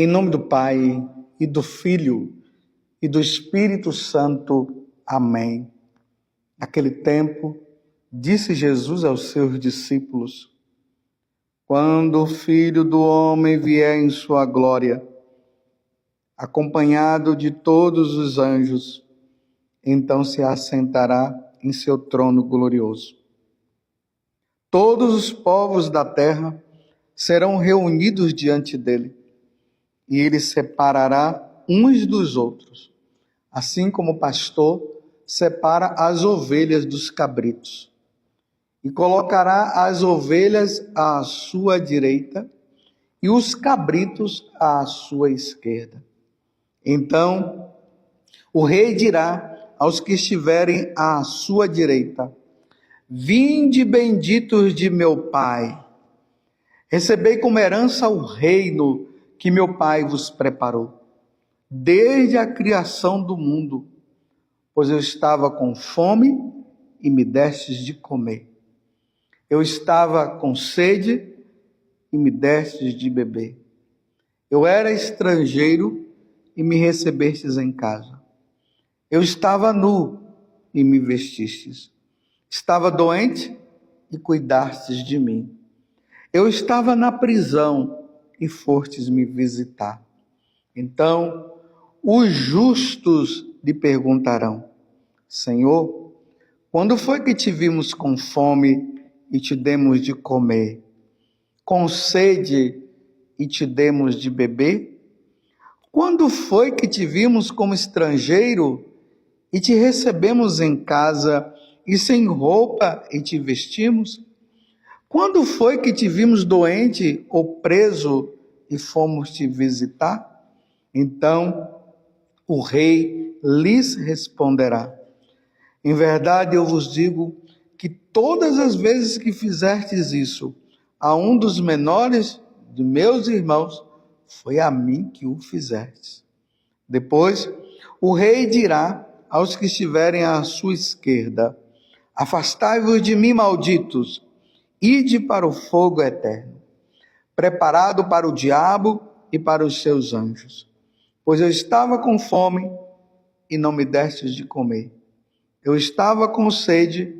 Em nome do Pai, e do Filho, e do Espírito Santo. Amém. Naquele tempo, disse Jesus aos seus discípulos: quando o Filho do Homem vier em sua glória, acompanhado de todos os anjos, então se assentará em seu trono glorioso. Todos os povos da terra serão reunidos diante dele, e ele separará uns dos outros, assim como o pastor separa as ovelhas dos cabritos, e colocará as ovelhas à sua direita e os cabritos à sua esquerda. Então o rei dirá aos que estiverem à sua direita: vinde, benditos de meu Pai, recebei como herança o reino que meu Pai vos preparou, desde a criação do mundo, pois eu estava com fome e me destes de comer. Eu estava com sede e me destes de beber. Eu era estrangeiro e me recebestes em casa. Eu estava nu e me vestistes. Estava doente e cuidastes de mim. Eu estava na prisão e fostes me visitar. Então os justos lhe perguntarão: Senhor, quando foi que te vimos com fome e te demos de comer, com sede e te demos de beber? Quando foi que te vimos como estrangeiro e te recebemos em casa, e sem roupa e te vestimos? Quando foi que te vimos doente ou preso e fomos te visitar? Então o rei lhes responderá: em verdade eu vos digo que todas as vezes que fizertes isso a um dos menores de meus irmãos, foi a mim que o fizertes. Depois o rei dirá aos que estiverem à sua esquerda: afastai-vos de mim, malditos, ide para o fogo eterno, preparado para o diabo e para os seus anjos. Pois eu estava com fome e não me destes de comer. Eu estava com sede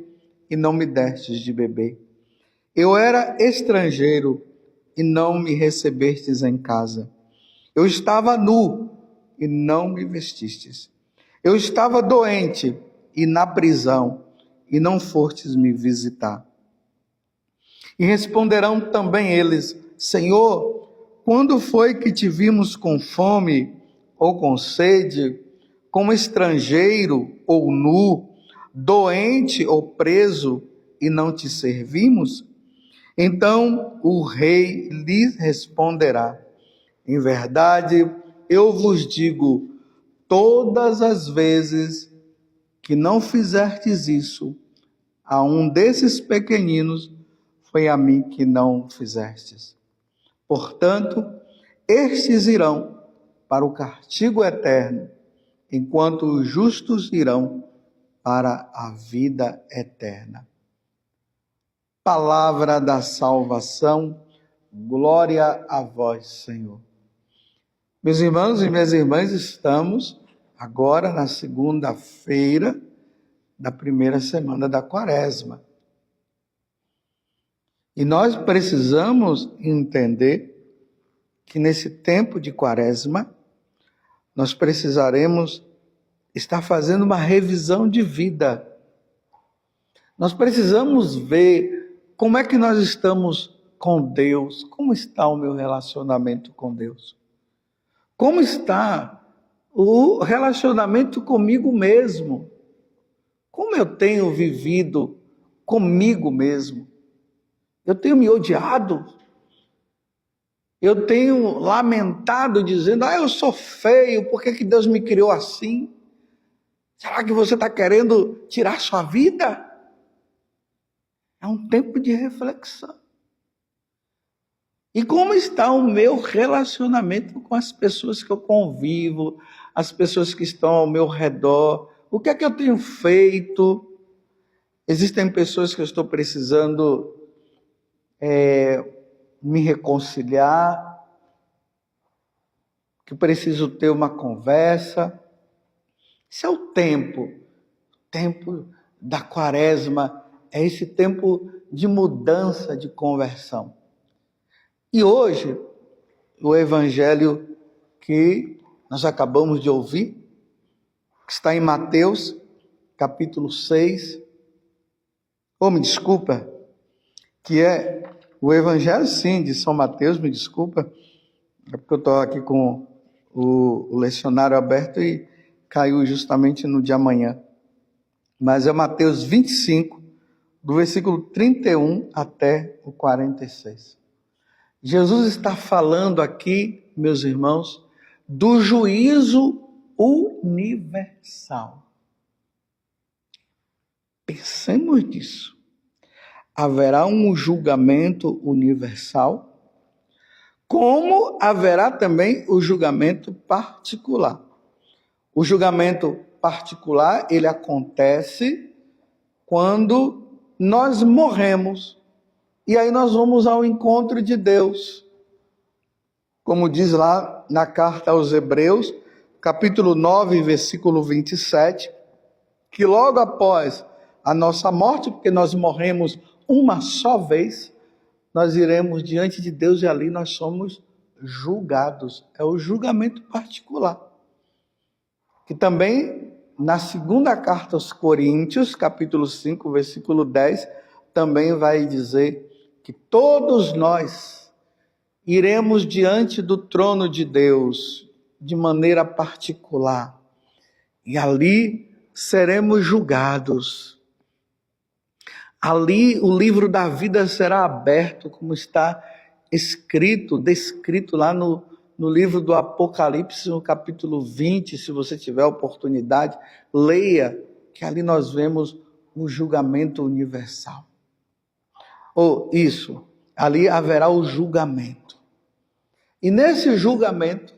e não me destes de beber. Eu era estrangeiro e não me recebestes em casa. Eu estava nu e não me vestistes. Eu estava doente e na prisão e não fostes me visitar. E responderão também eles: Senhor, quando foi que te vimos com fome ou com sede, como estrangeiro ou nu, doente ou preso, e não te servimos? Então o rei lhes responderá: em verdade eu vos digo, todas as vezes que não fizertes isso a um desses pequeninos, foi a mim que não fizestes. Portanto, estes irão para o castigo eterno, enquanto os justos irão para a vida eterna. Palavra da salvação, glória a vós, Senhor. Meus irmãos e minhas irmãs, estamos agora na segunda-feira da primeira semana da Quaresma. E nós precisamos entender que nesse tempo de Quaresma, nós precisaremos estar fazendo uma revisão de vida. Nós precisamos ver como é que nós estamos com Deus, como está o meu relacionamento com Deus, como está o relacionamento comigo mesmo, como eu tenho vivido comigo mesmo. Eu tenho me odiado, eu tenho lamentado dizendo: eu sou feio, por que Deus me criou assim? Será que você está querendo tirar sua vida? É um tempo de reflexão. E como está o meu relacionamento com as pessoas que eu convivo, as pessoas que estão ao meu redor? O que é que eu tenho feito? Existem pessoas que eu estou precisando me reconciliar. que preciso ter uma conversa. Esse é o tempo da quaresma, é esse tempo de mudança, de conversão. E hoje, o evangelho que nós acabamos de ouvir, que está em Mateus, capítulo 6, me desculpa, que é o evangelho, sim, de São Mateus, me desculpa, é porque eu estou aqui com o lecionário aberto e caiu justamente no de amanhã. Mas é Mateus 25, do versículo 31 até o 46. Jesus está falando aqui, meus irmãos, do juízo universal. Pensemos nisso. Haverá um julgamento universal, como haverá também o julgamento particular. O julgamento particular, ele acontece quando nós morremos, e aí nós vamos ao encontro de Deus. Como diz lá na carta aos Hebreus, capítulo 9, versículo 27, que logo após a nossa morte, porque nós morremos uma só vez, nós iremos diante de Deus e ali nós somos julgados. É o julgamento particular. Que também, na segunda carta aos Coríntios, capítulo 5, versículo 10, também vai dizer que todos nós iremos diante do trono de Deus de maneira particular. E ali seremos julgados. Ali o livro da vida será aberto, como está descrito lá no livro do Apocalipse, no capítulo 20, se você tiver oportunidade, leia, que ali nós vemos o julgamento universal. Ali haverá o julgamento. E nesse julgamento,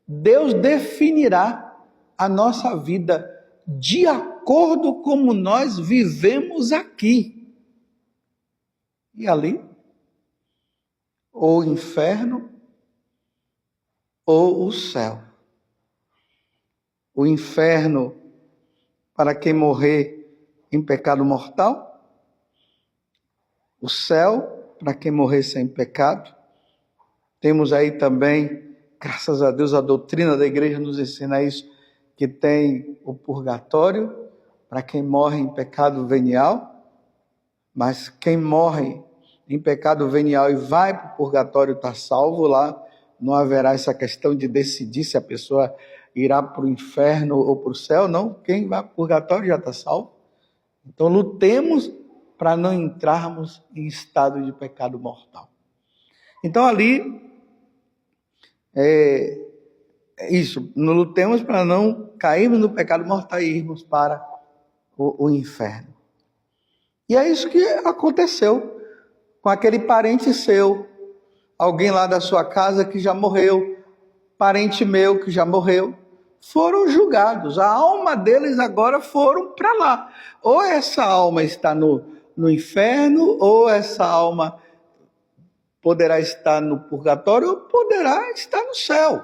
Deus definirá a nossa vida de acordo com como nós vivemos aqui. E ali, ou o inferno, ou o céu. O inferno para quem morrer em pecado mortal, o céu para quem morrer sem pecado. Temos aí também, graças a Deus, a doutrina da igreja nos ensina isso, que tem o purgatório para quem morre em pecado venial, mas quem morre em pecado venial e vai para o purgatório está salvo. Lá não haverá essa questão de decidir se a pessoa irá para o inferno ou para o céu, não. Quem vai para o purgatório já está salvo. Então lutemos para não entrarmos em estado de pecado mortal. Então ali, lutemos para não cairmos no pecado mortal e irmos para o inferno. E é isso que aconteceu com aquele parente seu, alguém lá da sua casa que já morreu, parente meu que já morreu, foram julgados. A alma deles agora foram para lá. Ou essa alma está no inferno, ou essa alma poderá estar no purgatório, ou poderá estar no céu.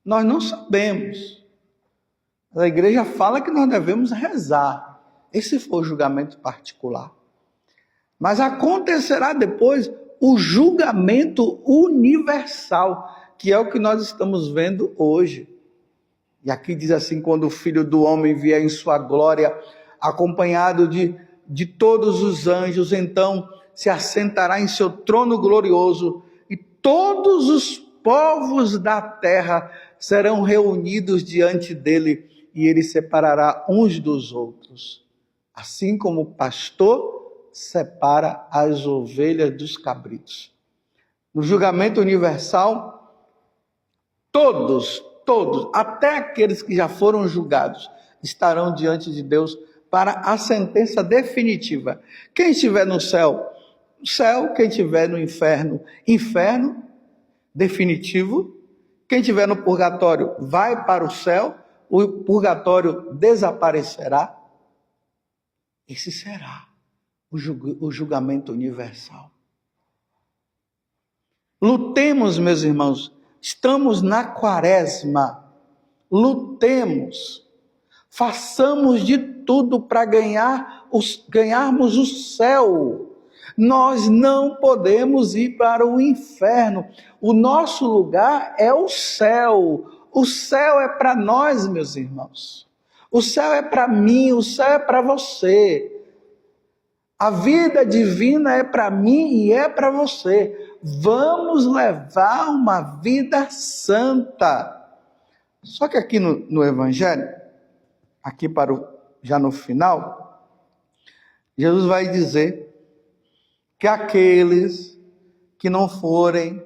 Nós não sabemos. A igreja fala que nós devemos rezar. Esse foi o julgamento particular. Mas acontecerá depois o julgamento universal, que é o que nós estamos vendo hoje. E aqui diz assim: quando o Filho do Homem vier em sua glória, acompanhado de todos os anjos, então se assentará em seu trono glorioso, e todos os povos da terra serão reunidos diante dele, e ele separará uns dos outros, assim como o pastor separa as ovelhas dos cabritos. No julgamento universal, todos, até aqueles que já foram julgados, estarão diante de Deus para a sentença definitiva. Quem estiver no céu, céu. Quem estiver no inferno, inferno definitivo. Quem estiver no purgatório vai para o céu, o purgatório desaparecerá. Esse será o julgamento universal. Lutemos, meus irmãos, estamos na quaresma, lutemos, façamos de tudo para ganharmos o céu. Nós não podemos ir para o inferno. O nosso lugar é o céu. O céu é para nós, meus irmãos. O céu é para mim, o céu é para você. A vida divina é para mim e é para você. Vamos levar uma vida santa. Só que aqui no Evangelho, aqui já no final, Jesus vai dizer que aqueles que não forem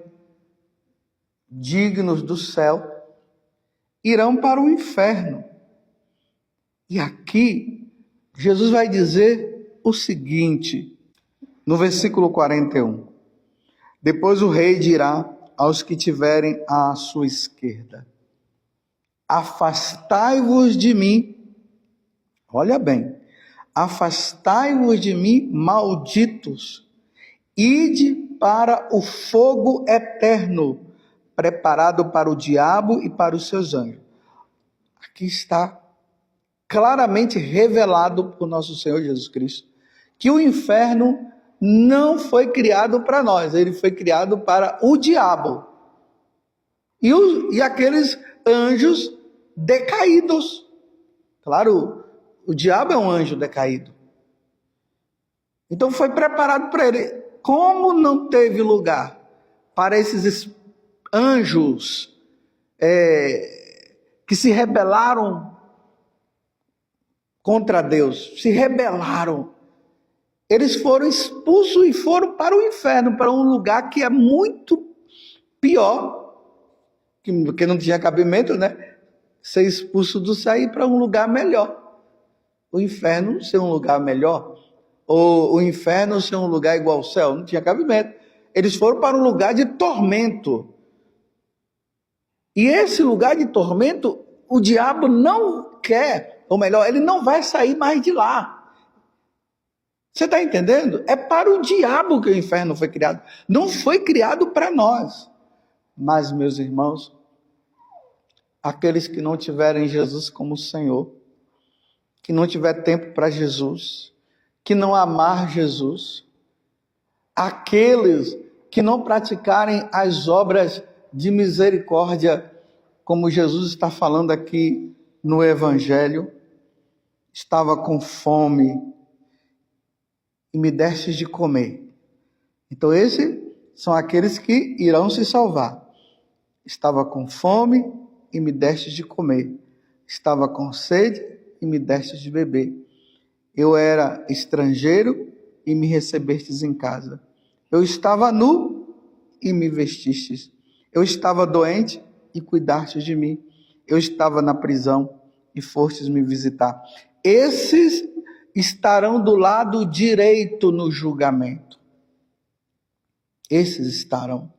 dignos do céu irão para o inferno. E aqui Jesus vai dizer o seguinte, no versículo 41. Depois o rei dirá aos que tiverem à sua esquerda: afastai-vos de mim, olha bem, afastai-vos de mim, malditos, ide para o fogo eterno, preparado para o diabo e para os seus anjos. Aqui está claramente revelado por nosso Senhor Jesus Cristo que o inferno não foi criado para nós, ele foi criado para o diabo e aqueles anjos decaídos. Claro, o diabo é um anjo decaído. Então foi preparado para ele. Como não teve lugar para esses anjos que se rebelaram contra Deus, se rebelaram, eles foram expulsos e foram para o inferno, para um lugar que é muito pior, porque não tinha cabimento, né? Ser expulso do céu e ir para um lugar melhor. O inferno ser um lugar melhor, ou o inferno ser um lugar igual ao céu, não tinha cabimento. Eles foram para um lugar de tormento. E esse lugar de tormento, o diabo não quer, ou melhor, ele não vai sair mais de lá. Você está entendendo? É para o diabo que o inferno foi criado. Não foi criado para nós. Mas, meus irmãos, aqueles que não tiverem Jesus como Senhor, que não tiver tempo para Jesus, que não amar Jesus, aqueles que não praticarem as obras de misericórdia, como Jesus está falando aqui no Evangelho, estava com fome e me destes de comer. Então esses são aqueles que irão se salvar. Estava com fome e me destes de comer. Estava com sede e me destes de beber. Eu era estrangeiro e me recebestes em casa. Eu estava nu e me vestistes. Eu estava doente e cuidastes de mim. Eu estava na prisão e fostes me visitar. Esses estarão do lado direito no julgamento. Esses estarão.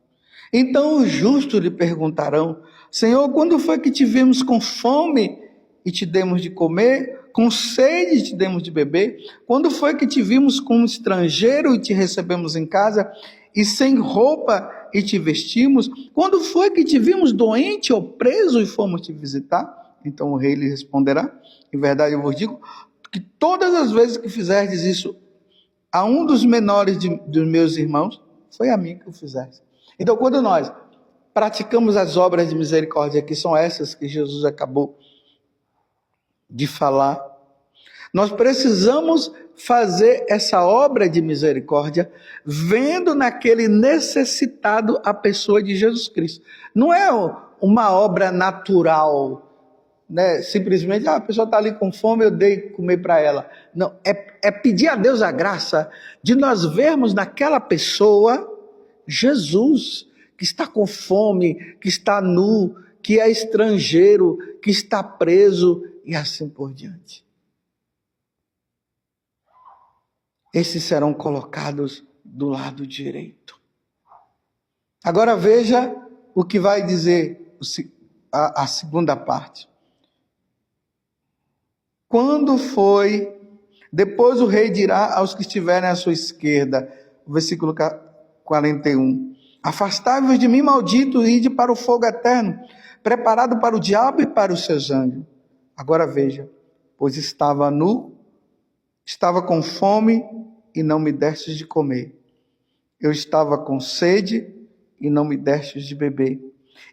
Então os justos lhe perguntarão: Senhor, quando foi que te vimos com fome e te demos de comer, com sede e te demos de beber? Quando foi que te vimos como estrangeiro e te recebemos em casa, e sem roupa e te vestimos? Quando foi que te vimos doente ou preso e fomos te visitar? Então o rei lhe responderá: em verdade eu vos digo que todas as vezes que fizerdes isso a um dos menores dos meus irmãos, foi a mim que o fizeste. Então, quando nós praticamos as obras de misericórdia, que são essas que Jesus acabou de falar, nós precisamos fazer essa obra de misericórdia vendo naquele necessitado a pessoa de Jesus Cristo. Não é uma obra natural, né? Simplesmente a pessoa está ali com fome, eu dei comer para ela. Não, é pedir a Deus a graça de nós vermos naquela pessoa Jesus, que está com fome, que está nu, que é estrangeiro, que está preso e assim por diante. Esses serão colocados do lado direito. Agora veja o que vai dizer a segunda parte. Quando foi, depois o rei dirá aos que estiverem à sua esquerda, versículo 41, Afastai-vos de mim, malditos, e ide para o fogo eterno, preparado para o diabo e para os seus anjos. Agora veja, pois estava nu, estava com fome e não me destes de comer. Eu estava com sede e não me destes de beber.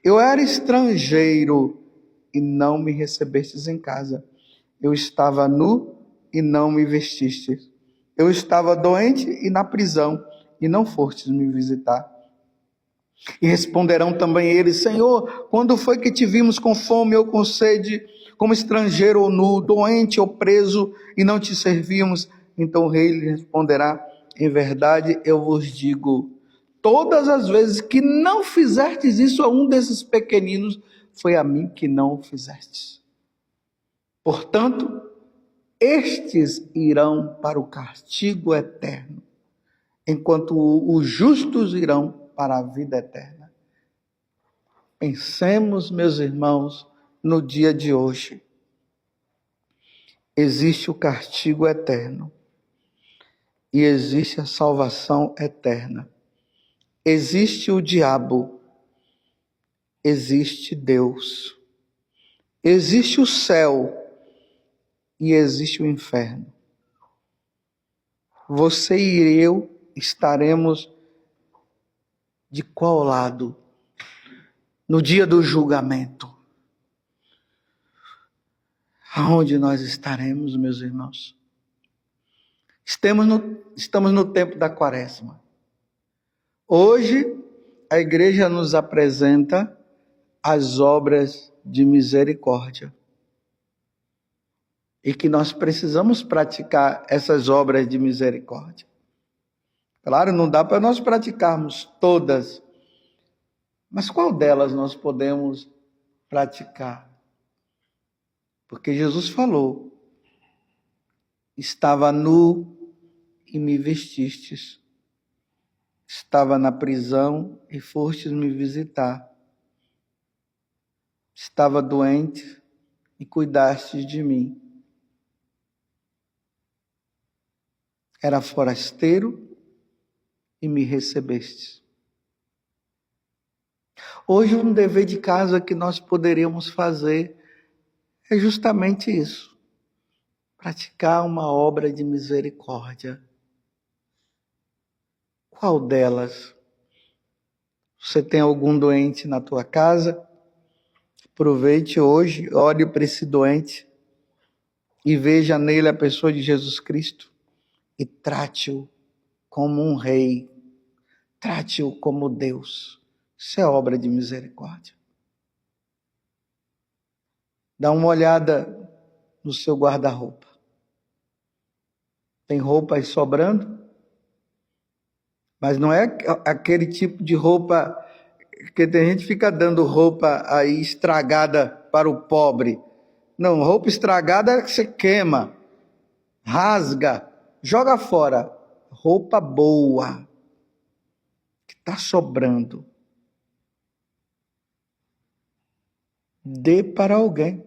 Eu era estrangeiro e não me recebestes em casa. Eu estava nu e não me vestistes. Eu estava doente e na prisão e não fostes me visitar. E responderão também eles: Senhor, quando foi que te vimos com fome ou com sede, como estrangeiro ou nu, doente ou preso, e não te servimos? Então o rei lhe responderá: em verdade eu vos digo, todas as vezes que não fizestes isso a um desses pequeninos, foi a mim que não o fizestes. Portanto, estes irão para o castigo eterno, enquanto os justos irão para a vida eterna. Pensemos, meus irmãos, no dia de hoje. Existe o castigo eterno e existe a salvação eterna. Existe o diabo, existe Deus. Existe o céu e existe o inferno. Você e eu estaremos de qual lado? No dia do julgamento. Aonde nós estaremos, meus irmãos? Estamos no tempo da Quaresma. Hoje, a igreja nos apresenta as obras de misericórdia. E que nós precisamos praticar essas obras de misericórdia. Claro, não dá para nós praticarmos todas. Mas qual delas nós podemos praticar? Porque Jesus falou: estava nu e me vestistes. Estava na prisão e fostes me visitar. Estava doente e cuidastes de mim. Era forasteiro e me recebestes. Hoje um dever de casa que nós poderíamos fazer é justamente isso. Praticar uma obra de misericórdia. Qual delas? Você tem algum doente na tua casa? Aproveite hoje, olhe para esse doente e veja nele a pessoa de Jesus Cristo e trate-o como um rei, trate-o como Deus. Isso é obra de misericórdia. Dá uma olhada no seu guarda-roupa. Tem roupas sobrando? Mas não é aquele tipo de roupa que tem gente que fica dando roupa aí estragada para o pobre. Não, roupa estragada é que você queima, rasga, joga fora. Roupa boa, que está sobrando. Dê para alguém.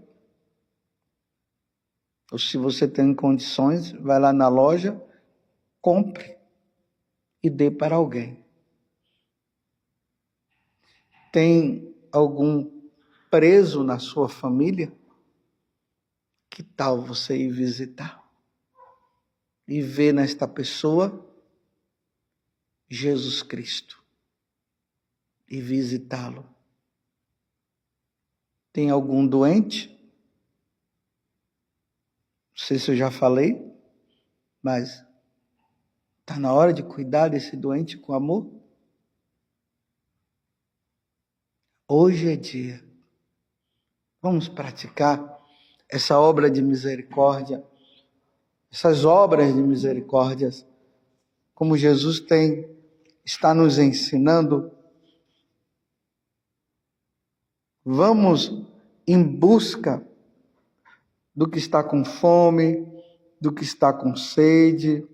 Ou se você tem condições, vai lá na loja, compre e dê para alguém. Tem algum preso na sua família? Que tal você ir visitar? E ver nesta pessoa Jesus Cristo. E visitá-lo. Tem algum doente? Não sei se eu já falei, mas está na hora de cuidar desse doente com amor? Hoje é dia. Vamos praticar essa obra de misericórdia, essas obras de misericórdia, como Jesus está nos ensinando. Vamos em busca do que está com fome, do que está com sede,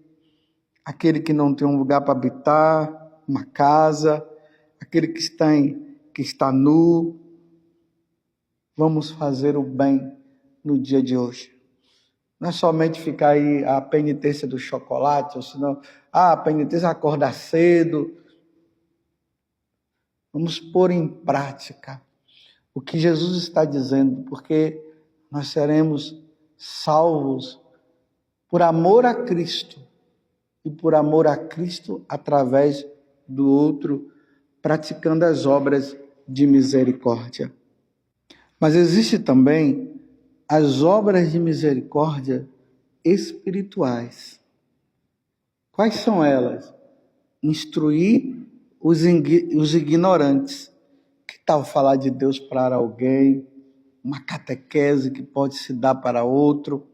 aquele que não tem um lugar para habitar, uma casa, aquele que está nu. Vamos fazer o bem no dia de hoje. Não é somente ficar aí a penitência do chocolate, ou senão, a penitência é acordar cedo. Vamos pôr em prática o que Jesus está dizendo, porque nós seremos salvos por amor a Cristo e por amor a Cristo através do outro, praticando as obras de misericórdia. Mas existe também as obras de misericórdia espirituais. Quais são elas? Instruir os ignorantes. Que tal falar de Deus para alguém? Uma catequese que pode se dar para outro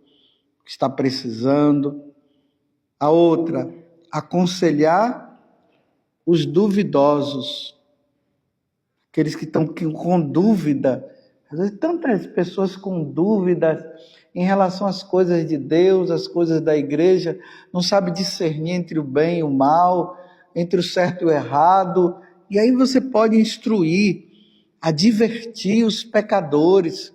que está precisando. A outra, aconselhar os duvidosos, aqueles que estão com dúvida. Às vezes, tantas pessoas com dúvidas em relação às coisas de Deus, às coisas da igreja, não sabe discernir entre o bem e o mal, entre o certo e o errado. E aí você pode instruir, advertir os pecadores.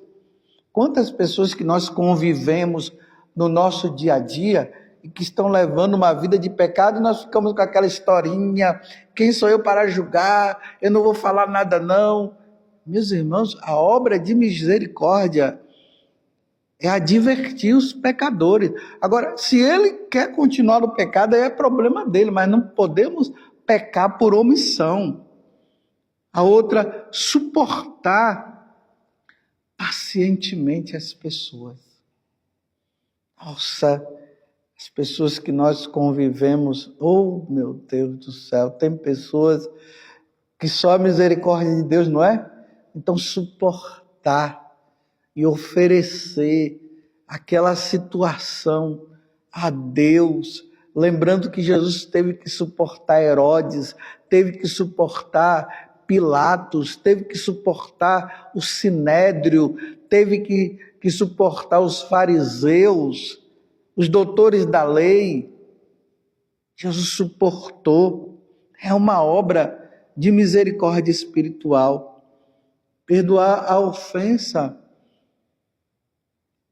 Quantas pessoas que nós convivemos no nosso dia a dia e que estão levando uma vida de pecado, e nós ficamos com aquela historinha: quem sou eu para julgar? Eu não vou falar nada não. Meus irmãos, a obra de misericórdia é advertir os pecadores. Agora, se ele quer continuar no pecado, aí é problema dele, mas não podemos pecar por omissão. A outra, suportar pacientemente as pessoas. Nossa, as pessoas que nós convivemos, oh meu Deus do céu, tem pessoas que só a misericórdia de Deus, não é? Então, suportar e oferecer aquela situação a Deus, lembrando que Jesus teve que suportar Herodes, teve que suportar Pilatos, teve que suportar o Sinédrio, teve que suportar os fariseus, os doutores da lei. Jesus suportou. É uma obra de misericórdia espiritual. Perdoar a ofensa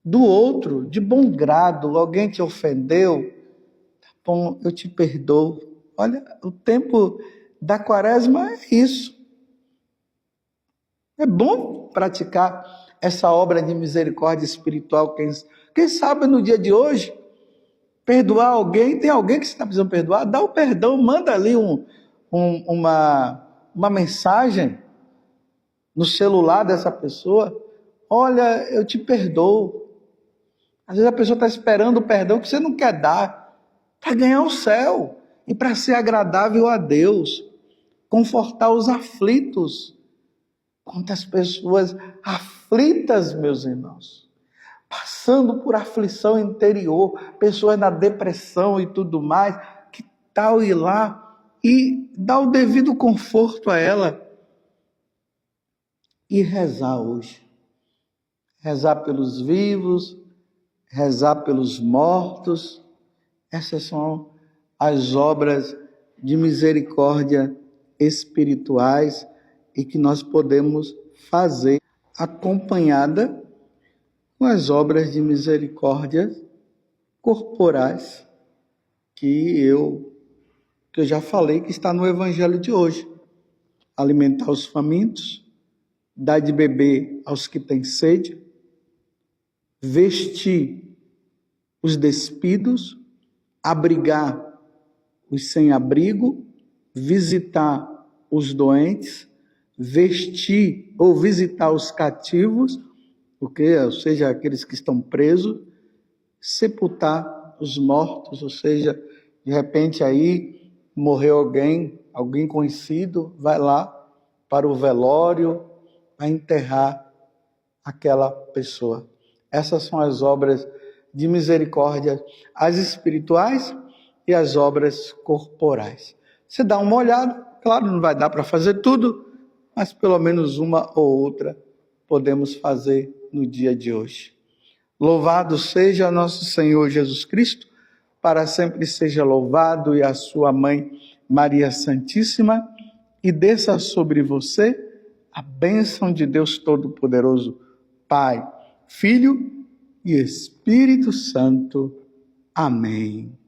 do outro, de bom grado. Alguém te ofendeu, tá bom, eu te perdoo. Olha, o tempo da quaresma é isso. É bom praticar essa obra de misericórdia espiritual. Quem sabe no dia de hoje, perdoar alguém, tem alguém que você está precisando perdoar, dá o perdão, manda ali uma mensagem no celular dessa pessoa: olha, eu te perdoo. Às vezes a pessoa está esperando o perdão que você não quer dar, para ganhar o céu e para ser agradável a Deus, confortar os aflitos. Quantas pessoas aflitas, meus irmãos, passando por aflição interior, pessoas na depressão e tudo mais, que tal ir lá e dar o devido conforto a ela e rezar hoje? Rezar pelos vivos, rezar pelos mortos. Essas são as obras de misericórdia espirituais e que nós podemos fazer acompanhada com as obras de misericórdia corporais que eu já falei, que está no Evangelho de hoje. Alimentar os famintos, dar de beber aos que têm sede, vestir os despidos, abrigar os sem-abrigo, visitar os doentes, vestir ou visitar os cativos, ou seja, aqueles que estão presos, sepultar os mortos, ou seja, de repente aí morreu alguém conhecido, vai lá para o velório, a enterrar aquela pessoa. Essas são as obras de misericórdia, as espirituais e as obras corporais. Você dá uma olhada, claro, não vai dar para fazer tudo, mas pelo menos uma ou outra podemos fazer no dia de hoje. Louvado seja nosso Senhor Jesus Cristo, para sempre seja louvado, e a sua mãe Maria Santíssima, e desça sobre você a bênção de Deus Todo-Poderoso, Pai, Filho e Espírito Santo. Amém.